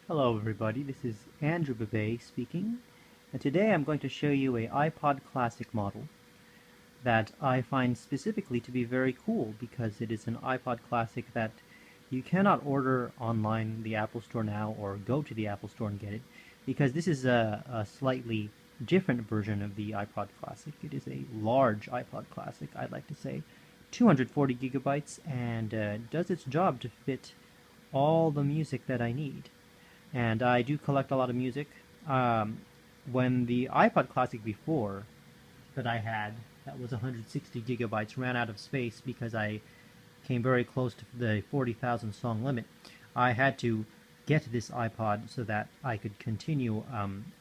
Hello everybody, this is Andrew Bebe speaking, and today I'm going to show you a iPod Classic model that I find specifically to be very cool because it is an iPod Classic that you cannot order online in the Apple Store now or go to the Apple Store and get it, because this is a slightly different version of the iPod Classic. It is a large iPod Classic, I'd like to say, 240 gigabytes, and does its job to fit all the music that I need. And I do collect a lot of music. When the iPod Classic before that I had, that was 160 gigabytes, ran out of space because I came very close to the 40,000 song limit, I had to get this iPod so that I could continue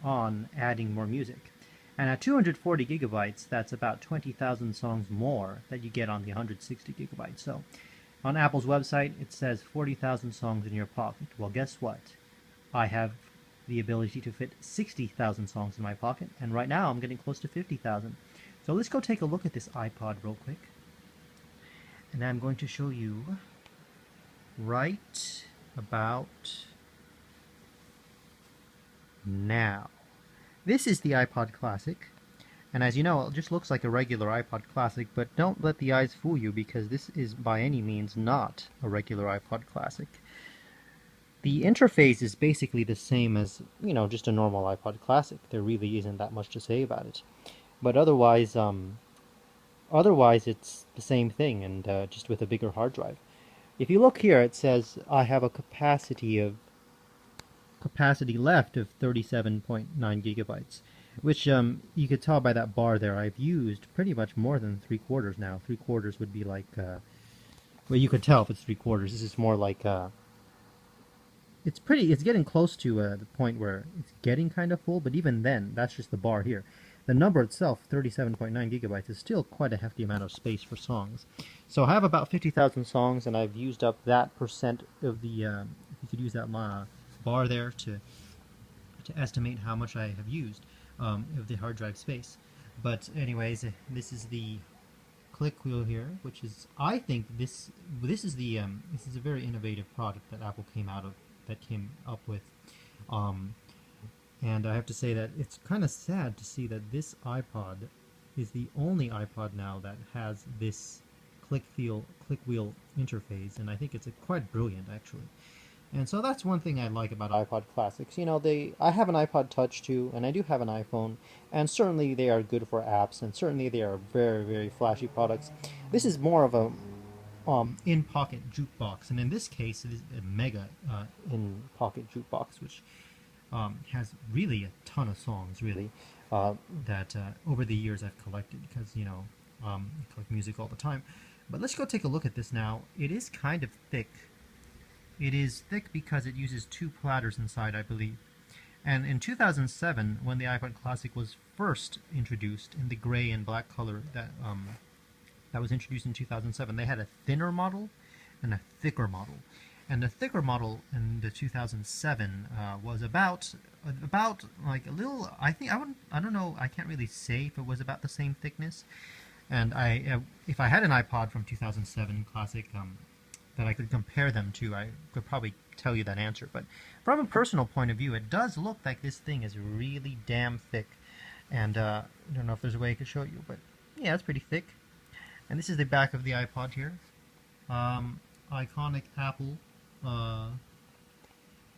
on adding more music. And at 240 gigabytes, that's about 20,000 songs more that you get on the 160 gigabytes. So on Apple's website, it says 40,000 songs in your pocket. Well, guess what? I have the ability to fit 60,000 songs in my pocket, and right now I'm getting close to 50,000. So let's go take a look at this iPod real quick. And I'm going to show you right about now. This is the iPod Classic, and as you know, it just looks like a regular iPod Classic, but don't let the eyes fool you because this is by any means not a regular iPod Classic. The interface is basically the same as, just a normal iPod Classic. There really isn't that much to say about it. But otherwise it's the same thing, and just with a bigger hard drive. If you look here, it says I have a capacity left of 37.9 gigabytes, which you could tell by that bar there. I've used pretty much more than 3/4 now. 3/4 would be like, well, you could tell if it's 3/4. This is more like it's getting close to the point where it's getting kind of full, but even then, that's just the bar here. The number itself, 37.9 gigabytes, is still quite a hefty amount of space for songs. So I have about 50,000 songs, and I've used up that percent of the, if you could use that bar there to estimate how much I have used of the hard drive space. But anyways, this is the click wheel here, which is, I think this is a very innovative product that Apple came up with, and I have to say that it's kind of sad to see that this iPod is the only iPod now that has this click wheel interface, and I think it's quite brilliant actually. And so that's one thing I like about iPod Classics. I have an iPod Touch too, and I do have an iPhone, and certainly they are good for apps, and certainly they are very, very flashy products. This is more of a in-pocket jukebox, and in this case, it is a mega in-pocket jukebox, which has really a ton of songs, really, that over the years I've collected, because I collect music all the time. But let's go take a look at this now. It is kind of thick. It is thick because it uses two platters inside, I believe. And in 2007, when the iPod Classic was first introduced in the gray and black color that was introduced in 2007, they had a thinner model and a thicker model. And the thicker model in the 2007 was about like a little. I don't know. I can't really say if it was about the same thickness. And if I had an iPod from 2007 Classic that I could compare them to, I could probably tell you that answer. But from a personal point of view, it does look like this thing is really damn thick. And I don't know if there's a way I could show you, but yeah, it's pretty thick. And this is the back of the iPod here. Iconic Apple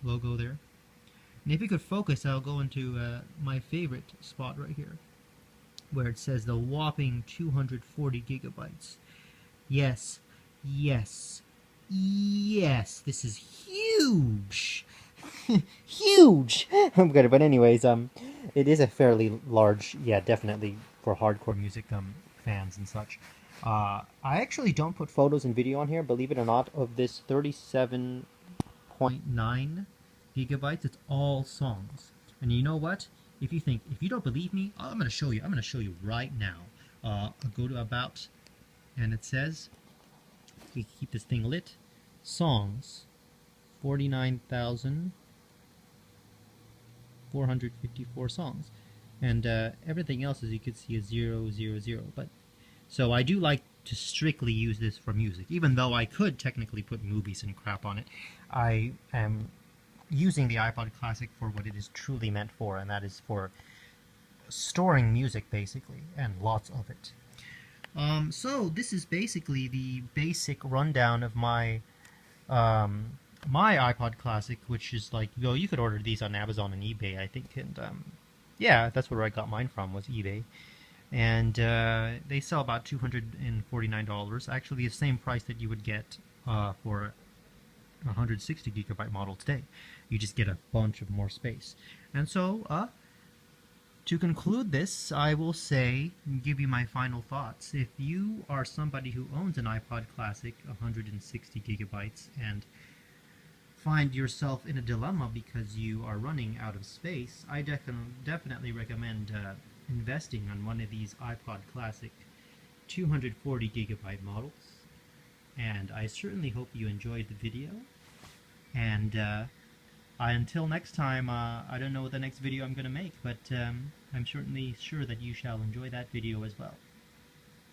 logo there. And if you could focus, I'll go into my favorite spot right here, where it says the whopping 240 gigabytes. Yes, yes, yes, this is huge. Huge. I'm good, but anyways, it is a fairly large, yeah, definitely for hardcore music fans and such. I actually don't put photos and video on here, believe it or not, of this 37.9 gigabytes. It's all songs. And you know what? If you don't believe me, I'm going to show you. I'm going to show you right now. I'll go to About, and it says, we keep this thing lit, songs, 49,454 songs. And everything else, as you can see, is 0, 0, 0. But so I do like to strictly use this for music, even though I could technically put movies and crap on it. I am using the iPod Classic for what it is truly meant for, and that is for storing music, basically, and lots of it. So this is basically the basic rundown of my my iPod Classic, which is like, you could order these on Amazon and eBay, I think, and yeah, that's where I got mine from, was eBay. And they sell about $249, actually the same price that you would get for a 160 gigabyte model today. You just get a bunch of more space. And so, to conclude this, I will say, give you my final thoughts. If you are somebody who owns an iPod Classic 160 gigabytes and find yourself in a dilemma because you are running out of space, I definitely recommend investing on one of these iPod Classic 240 gigabyte models. And I certainly hope you enjoyed the video. And until next time, I don't know what the next video I'm going to make, but I'm certainly sure that you shall enjoy that video as well.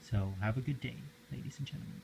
So have a good day, ladies and gentlemen.